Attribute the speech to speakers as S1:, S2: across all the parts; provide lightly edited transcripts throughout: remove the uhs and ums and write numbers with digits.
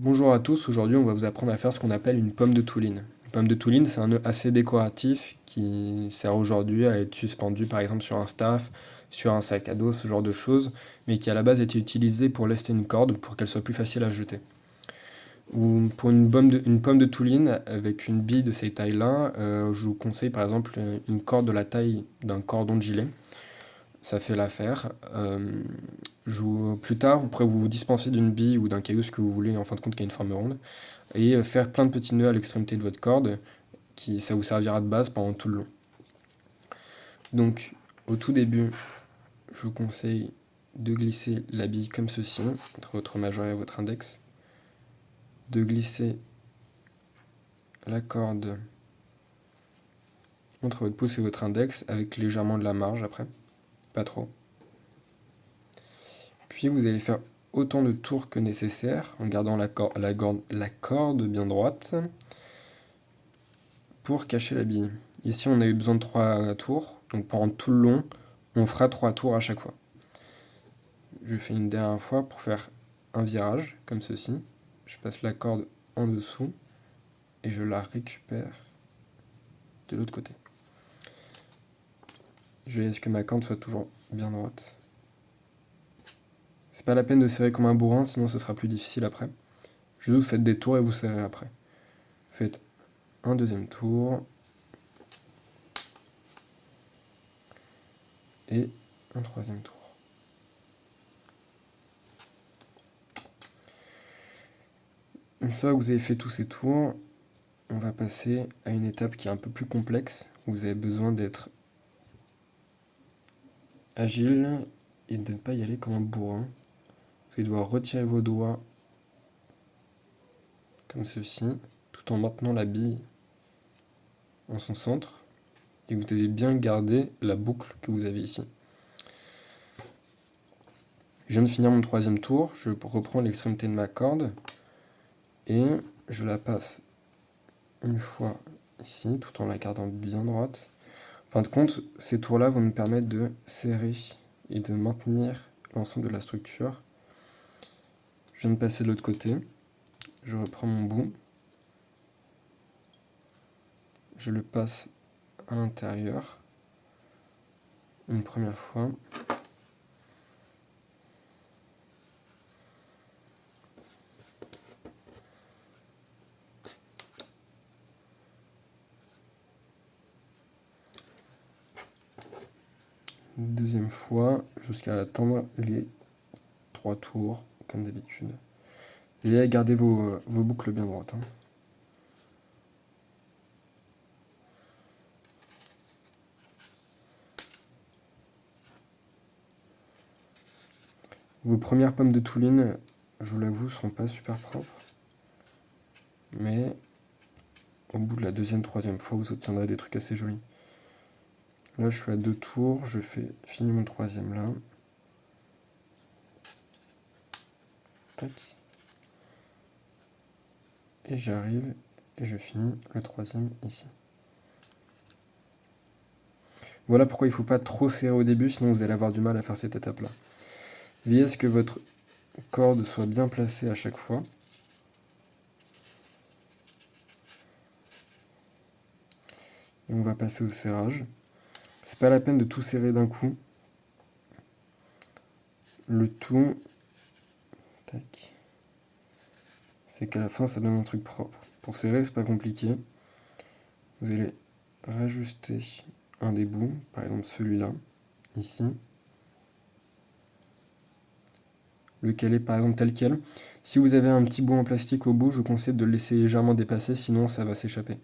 S1: Bonjour à tous, aujourd'hui on va vous apprendre à faire ce qu'on appelle une pomme de Touline. Une pomme de Touline, c'est un nœud assez décoratif qui sert aujourd'hui à être suspendu par exemple sur un staff, sur un sac à dos, ce genre de choses, mais qui à la base était utilisé pour lester une corde pour qu'elle soit plus facile à jeter. Ou pour une pomme de Touline avec une bille de ces tailles-là, je vous conseille par exemple une corde de la taille d'un cordon de gilet. Ça fait l'affaire. Plus tard, vous pourrez vous dispenser d'une bille ou d'un caillou, ce que vous voulez, en fin de compte, qui a une forme ronde, et faire plein de petits nœuds à l'extrémité de votre corde, ça vous servira de base pendant tout le long. Donc, au tout début, je vous conseille de glisser la bille comme ceci, entre votre majeur et votre index, de glisser la corde entre votre pouce et votre index, avec légèrement de la marge après, pas trop. Puis vous allez faire autant de tours que nécessaire, en gardant la corde bien droite, pour cacher la bille. Ici on a eu besoin de 3 tours, donc pendant tout le long, on fera 3 tours à chaque fois. Je fais une dernière fois pour faire un virage, comme ceci. Je passe la corde en dessous, et je la récupère de l'autre côté. Je vais à ce que ma corde soit toujours bien droite. C'est pas la peine de serrer comme un bourrin, sinon ce sera plus difficile après. Juste vous faites des tours et vous serrez après. Faites un deuxième tour. Et un troisième tour. Une fois que vous avez fait tous ces tours, on va passer à une étape qui est un peu plus complexe, où vous avez besoin d'être agile et de ne pas y aller comme un bourrin. Vous allez devoir retirer vos doigts comme ceci, tout en maintenant la bille en son centre, et vous devez bien garder la boucle que vous avez ici. Je viens de finir mon troisième tour, je reprends l'extrémité de ma corde, et je la passe une fois ici, tout en la gardant bien droite. En fin de compte, ces tours-là vont nous permettre de serrer et de maintenir l'ensemble de la structure. Je viens de passer de l'autre côté, je reprends mon bout, je le passe à l'intérieur une première fois. Une deuxième fois, jusqu'à atteindre les 3 tours, comme d'habitude. Veillez à garder vos boucles bien droites. Vos premières pommes de Touline, je vous l'avoue, seront pas super propres. Mais au bout de la deuxième, troisième fois, vous obtiendrez des trucs assez jolis. Là, je suis à 2 tours, je finis mon troisième là. Tac. Et j'arrive et je finis le troisième ici. Voilà pourquoi il ne faut pas trop serrer au début, sinon vous allez avoir du mal à faire cette étape-là. Veillez à ce que votre corde soit bien placée à chaque fois. Et on va passer au serrage. C'est pas la peine de tout serrer d'un coup. Le tout, tac, c'est qu'à la fin ça donne un truc propre. Pour serrer, c'est pas compliqué. Vous allez rajuster un des bouts, par exemple celui-là, ici. Le caler par exemple tel quel. Si vous avez un petit bout en plastique au bout, je vous conseille de le laisser légèrement dépasser, sinon ça va s'échapper.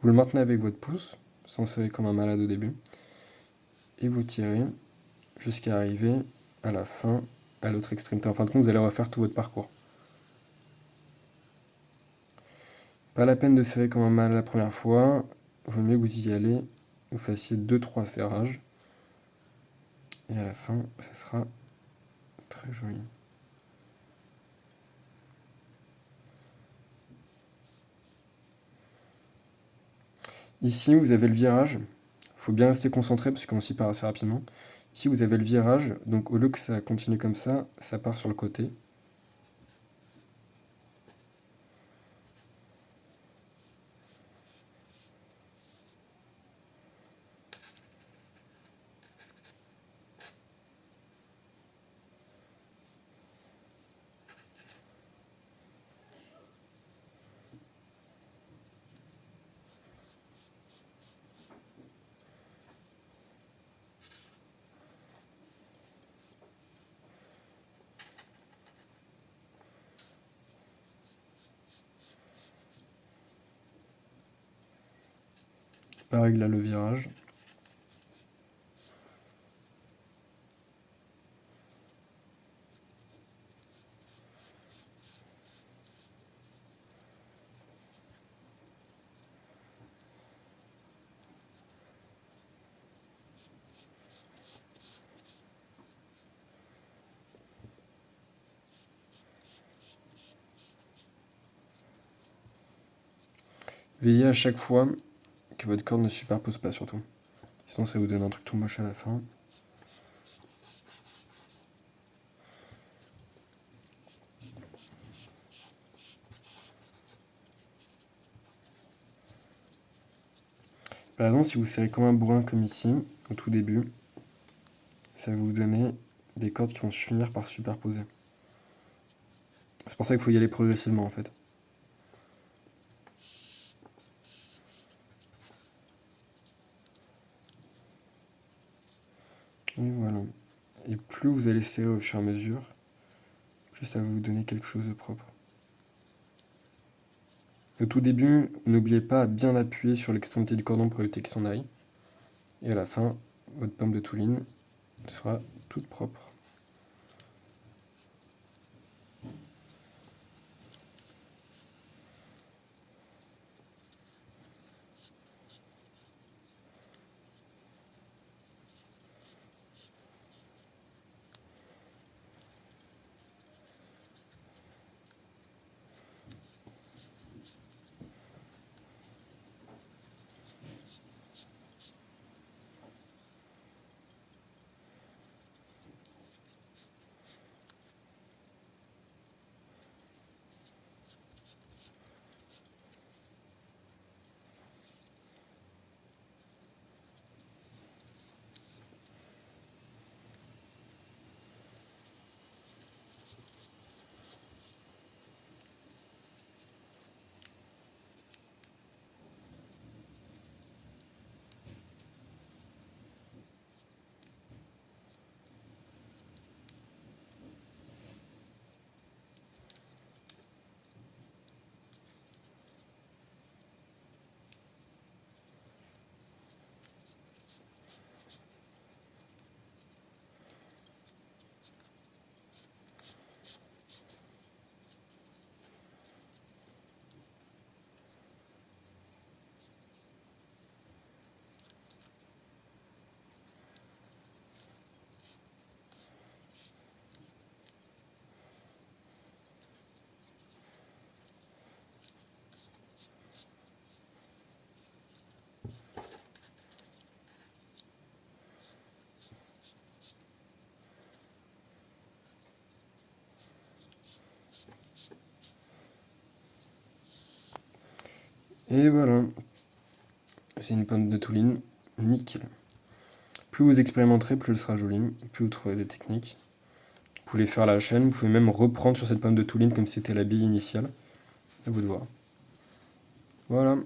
S1: Vous le maintenez avec votre pouce, sans serrer comme un malade au début, et vous tirez jusqu'à arriver à la fin, à l'autre extrémité. En fin de compte, vous allez refaire tout votre parcours. Pas la peine de serrer comme un malade la première fois, il vaut mieux que vous y allez, vous fassiez 2-3 serrages, et à la fin, ça sera très joli. Ici, vous avez le virage. Il faut bien rester concentré parce qu'on s'y part assez rapidement. Ici, vous avez le virage. Donc, au lieu que ça continue comme ça part sur le côté. Pareil là, le virage. Veillez à chaque fois que votre corde ne superpose pas surtout. Sinon ça vous donne un truc tout moche à la fin. Par exemple, si vous serrez comme un bourrin comme ici, au tout début, ça va vous donner des cordes qui vont finir par superposer. C'est pour ça qu'il faut y aller progressivement en fait. Et voilà. Et plus vous allez serrer au fur et à mesure, plus ça va vous donner quelque chose de propre. Au tout début, n'oubliez pas à bien appuyer sur l'extrémité du cordon pour éviter qu'il s'en aille. Et à la fin, votre pomme de Touline sera toute propre. Et voilà, c'est une pomme de Touline, nickel. Plus vous expérimenterez, plus elle sera jolie, plus vous trouverez des techniques. Vous pouvez faire à la chaîne, vous pouvez même reprendre sur cette pomme de Touline comme si c'était la bille initiale. À vous de voir. Voilà.